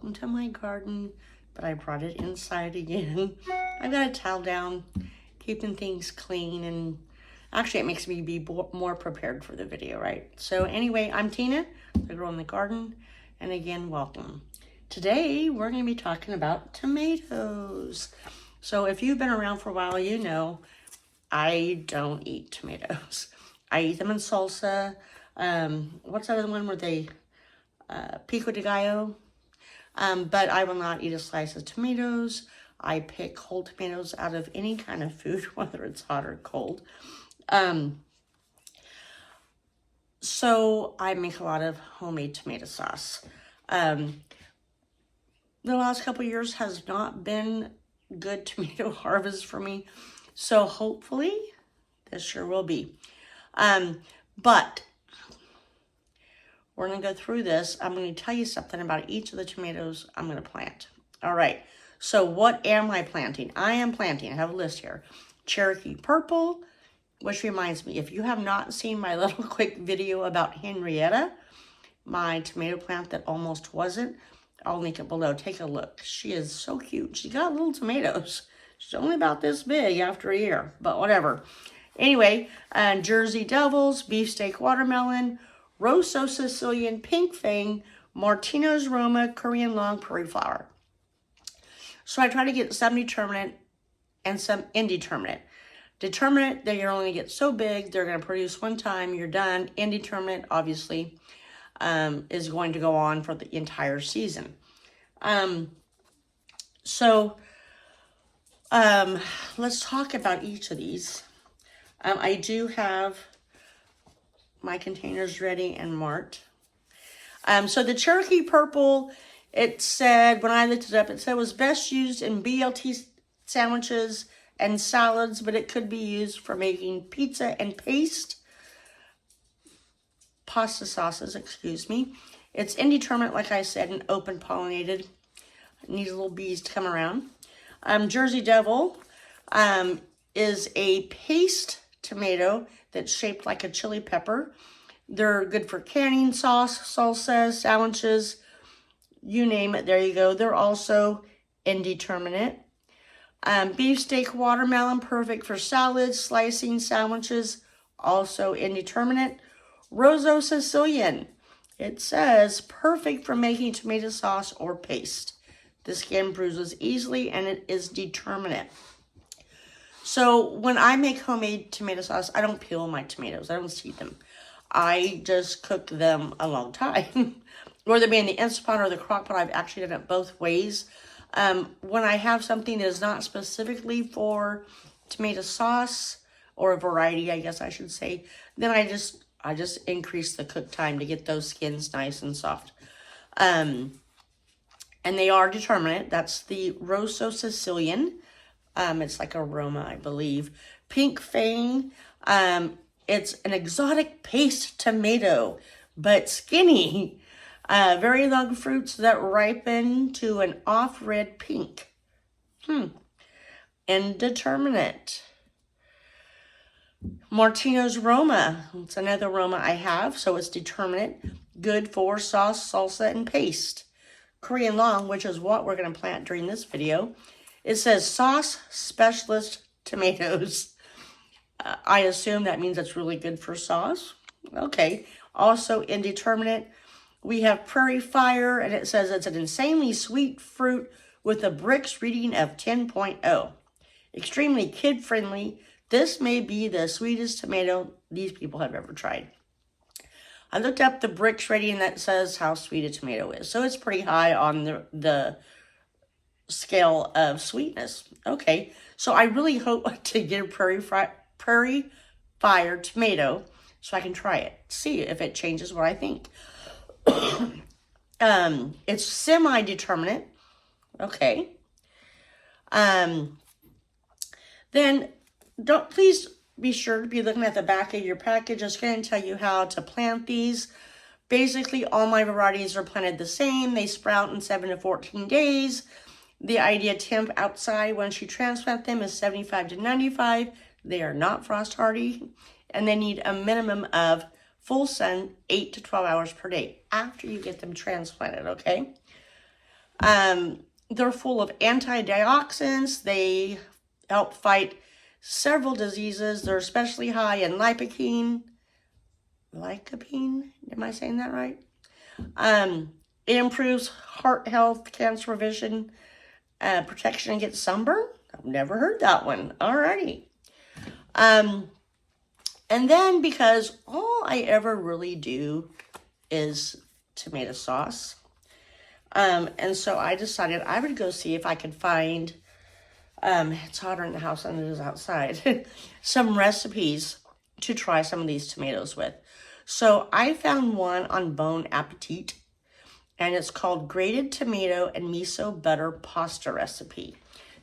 welcome to my garden, but I brought it inside again. I've got a towel down, keeping things clean, and actually it makes me be more prepared for the video, right? So anyway, I'm Tina, the girl in the garden, and again, welcome. Today, we're going to be talking about tomatoes. So if you've been around for a while, you know I don't eat tomatoes. I eat them in salsa. What's that other one where they, pico de gallo? But I will not eat a slice of tomatoes. I pick whole tomatoes out of any kind of food, whether it's hot or cold. So I make a lot of homemade tomato sauce. The last couple of years has not been good tomato harvest for me. So hopefully this year will be. But we're going to go through this. I'm going to tell you something about each of the tomatoes I'm going to plant. All right. So what am I planting? I have a list here. Cherokee Purple, which reminds me, if you have not seen my little quick video about Henrietta, my tomato plant that almost wasn't, I'll link it below. Take a look. She is so cute. She got little tomatoes. She's only about this big after a year, but whatever. Anyway, Jersey Devils, Beefsteak Watermelon, Rosso Sicilian Pink Fang, Martino's Roma, Korean Long Prairie Flower. So I try to get some determinate and some indeterminate. Determinate, they only get so big, they're going to produce one time, you're done. Indeterminate, obviously, is going to go on for the entire season. Let's talk about each of these. I do have my containers ready and marked. So the Cherokee Purple, it said, when I looked it up, it said it was best used in BLT sandwiches and salads, but it could be used for making pizza and pasta sauces, excuse me. It's indeterminate, like I said, and open pollinated. It needs little bees to come around. Jersey Devil is a paste tomato that's shaped like a chili pepper. They're good for canning sauce, salsa, sandwiches, you name it, there you go. They're also indeterminate. Beefsteak Watermelon, perfect for salads, slicing, sandwiches, also indeterminate. Rosso Sicilian, it says perfect for making tomato sauce or paste. The skin bruises easily and it is determinate. So when I make homemade tomato sauce, I don't peel my tomatoes. I don't seed them. I just cook them a long time. Whether it be in the Instant Pot or the crock pot, I've actually done it both ways. When I have something that is not specifically for tomato sauce, or a variety, I guess I should say, then I just increase the cook time to get those skins nice and soft. And they are determinate. That's the Rosso Sicilian. It's like a Roma, I believe. Pink Fang. It's an exotic paste tomato, but skinny. Very long fruits that ripen to an off-red pink. Indeterminate. Martino's Roma. It's another Roma I have, so it's determinate. Good for sauce, salsa, and paste. Korean Long, which is what we're going to plant during this video. It says sauce specialist tomatoes. I assume that means it's really good for sauce. Okay. Also indeterminate. We have Prairie Fire, and it says it's an insanely sweet fruit with a Brix reading of 10.0. Extremely kid-friendly. This may be the sweetest tomato these people have ever tried. I looked up the Brix rating that says how sweet a tomato is. So it's pretty high on the scale of sweetness. Okay, so I really hope to get a Prairie Fire tomato so I can try it. See if it changes what I think. It's semi-determinate. Okay. Then please be sure to be looking at the back of your package. It's going to tell you how to plant these. Basically, all my varieties are planted the same. They sprout in 7 to 14 days. The ideal temp outside once you transplant them is 75 to 95. They are not frost hardy, and they need a minimum of full sun 8 to 12 hours per day after you get them transplanted, okay? They're full of antioxidants. They help fight several diseases. They're especially high in lycopene. Lycopene? Am I saying that right? It improves heart health, cancer vision, protection against sunburn. I've never heard that one. Alrighty. And then because all I ever really do is tomato sauce, and so I decided I would go see if I could find, it's hotter in the house than it is outside, some recipes to try some of these tomatoes with. So I found one on Bon Appetit, and it's called Grated Tomato and Miso Butter Pasta Recipe.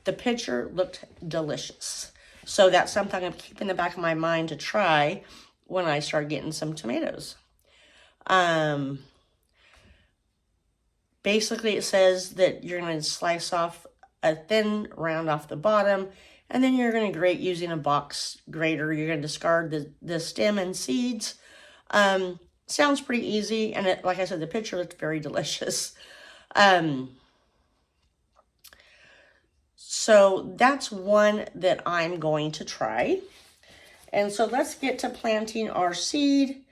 The picture looked delicious. So that's something I'm keeping in the back of my mind to try when I start getting some tomatoes. Basically, it says that you're going to slice off a thin round off the bottom, and then you're going to grate using a box grater. You're going to discard the stem and seeds. Sounds pretty easy, and it, like I said, the picture looked very delicious. So that's one that I'm going to try. And so let's get to planting our seed.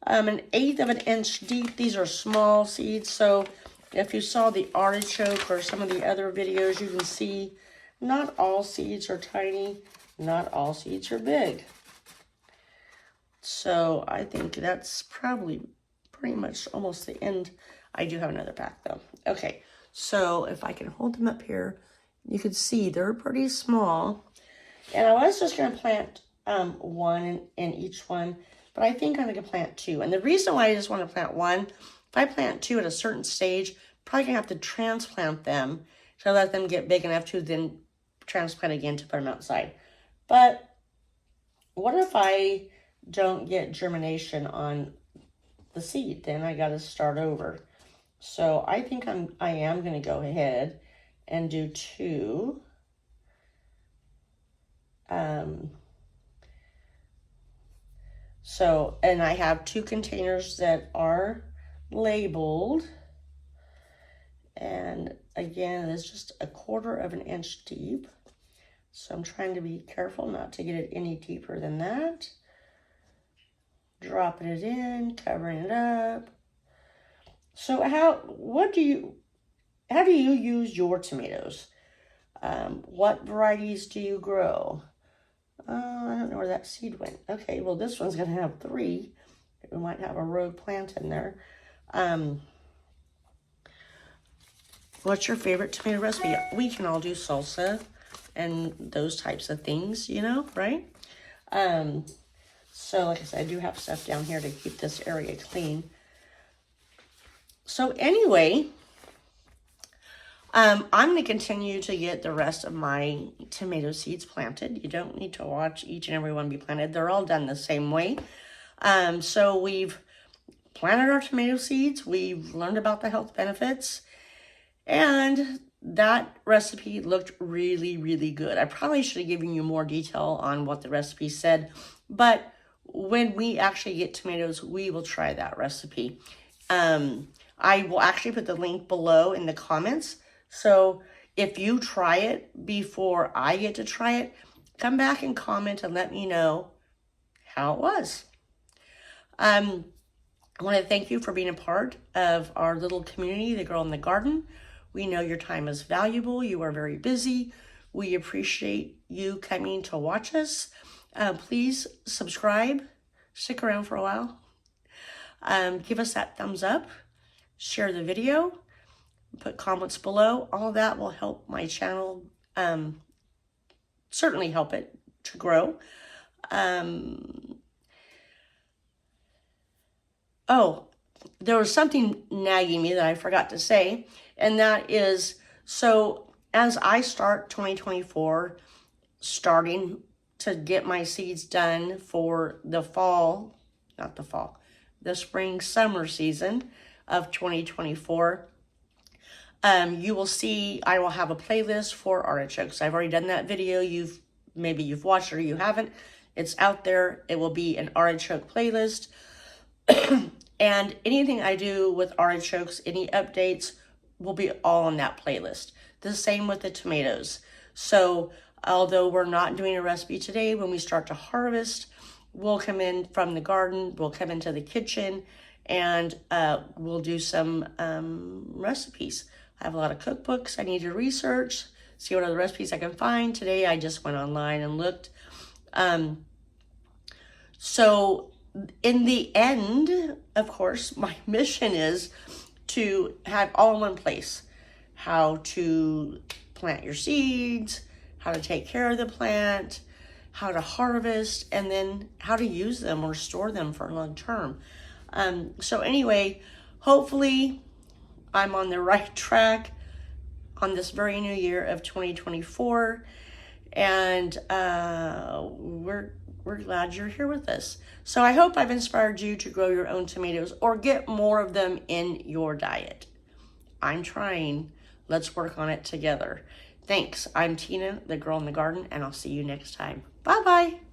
1/8 of an inch deep. These are small seeds, so if you saw the artichoke or some of the other videos, you can see not all seeds are tiny, not all seeds are big. So I think that's probably pretty much almost the end. I do have another pack though. Okay, so if I can hold them up here, you can see they're pretty small. And I was just going to plant one in each one, but I think I'm going to plant two. And the reason why I just want to plant one, if I plant two at a certain stage, probably going to have to transplant them to let them get big enough to then transplant again to put them outside. But what if I don't get germination on the seed? Then I got to start over. So I think I am going to go ahead and do two. And I have 2 containers that are labeled. And again, it's just 1/4 of an inch deep. So I'm trying to be careful not to get it any deeper than that. Dropping it in, covering it up. So how do you use your tomatoes? What varieties do you grow? I don't know where that seed went. Okay, well, this one's going to have 3. We might have a rogue plant in there. What's your favorite tomato recipe? We can all do salsa and those types of things, you know, right? So like I said, I do have stuff down here to keep this area clean. So anyway, I'm going to continue to get the rest of my tomato seeds planted. You don't need to watch each and every one be planted. They're all done the same way. So we've planted our tomato seeds. We've learned about the health benefits. And that recipe looked really, really good. I probably should have given you more detail on what the recipe said. But when we actually get tomatoes, we will try that recipe. I will actually put the link below in the comments. So if you try it before I get to try it, come back and comment and let me know how it was. I want to thank you for being a part of our little community, The Girl in the Garden. We know your time is valuable. You are very busy. We appreciate you coming to watch us. Please subscribe. Stick around for a while. Give us that thumbs up. Share the video. Put comments below. All that will help my channel, certainly help it to grow. Oh, there was something nagging me that I forgot to say, and that is, so as I start 2024, starting to get my seeds done for the the spring, summer season of 2024, you will see I will have a playlist for artichokes. I've already done that video. Maybe you've watched it or you haven't. It's out there. It will be an artichoke playlist. And anything I do with artichokes, any updates, will be all on that playlist. The same with the tomatoes. So although we're not doing a recipe today, when we start to harvest, we'll come in from the garden, we'll come into the kitchen, and we'll do some recipes. I have a lot of cookbooks I need to research, see what other recipes I can find. Today I just went online and looked. So in the end, of course, my mission is to have all in one place. How to plant your seeds, how to take care of the plant, how to harvest, and then how to use them or store them for long term. So anyway, hopefully I'm on the right track on this very new year of 2024, and we're glad you're here with us. So I hope I've inspired you to grow your own tomatoes or get more of them in your diet. I'm trying. Let's work on it together. Thanks. I'm Tina, the girl in the garden, and I'll see you next time. Bye-bye.